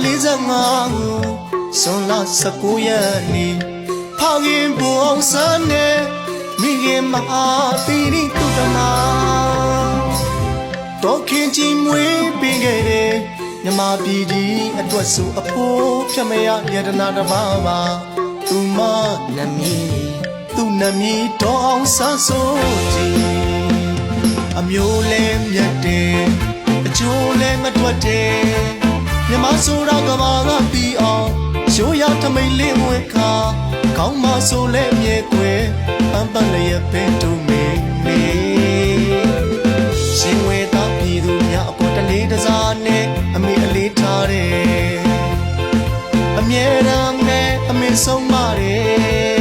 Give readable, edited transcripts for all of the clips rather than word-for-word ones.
45ဆွန်လာ19ရက်နေ့ဖခင်ဘုံအောင်ဆန်းနဲ့မိခင်မဟာသီရိတုတနာတော်ခင်ကြီးမွေးပေးခဲ့တဲ့မြမပြည်ကြီးအတွက်ဆိုအဖို့ဖြတ်မရယတနာတစ်ပါးပါသူမနမီသူနမီတော်အောင်ဆန်းစိုးကြီးအမျိုးလဲမြတ်တယ်အကျိုးလဲမထွက်တယ်မြမဆိုတာကဘာကပြီးအောင်ရိုးရထမိန်လေးဝဲခါကောင်းမဆိုလဲမြဲွယ်ပန်းပန်းလည်းရပဲတို့မေမေရှင်ဝဲသားပြည်သူများအပေါ်တလေးတစားနဲ့အမေအလေးထားတယ်အမြဲတမ်းနဲ့အမေဆုံးပါတယ်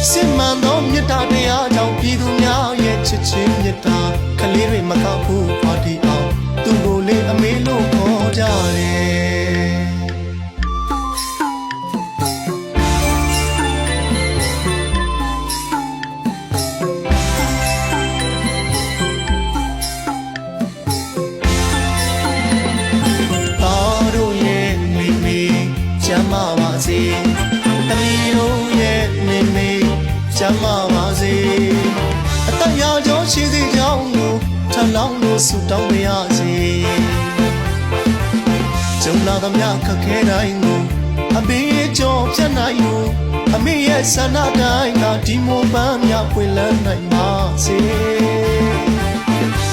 စစ်မှန်သောမြတ်တရားကြောင့်ပြည်သူများရဲ့ချစ်ချင်းမြတ်တာကလေးတွေမကောက်ဘူးပါတီအောင်သူ့ကိုလေအမေလို့ခေါ်ကြတယ်ကျမ်းမာပါစေတမီးတို့ရဲ့မိမိကျမ်းမာပါစေအသက်ရာကျော်ရှိစေကြောင်းကိုထလောင်းလို့ဆုတောင်းပါရစေကျုံလာသမျှခက်ခဲတိုင်းကိုအဘေးကျော်ဖြတ်နိုင်လို့အမေရဲ့ဆန္ဒတိုင်းကဒီမိုပန်းများပွင့်လန်းနိုင်ပါစေ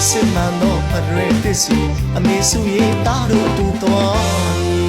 စစ်မှန်သောဖရဲသစ်စီအမေစုရဲ့သားတို့တူတော်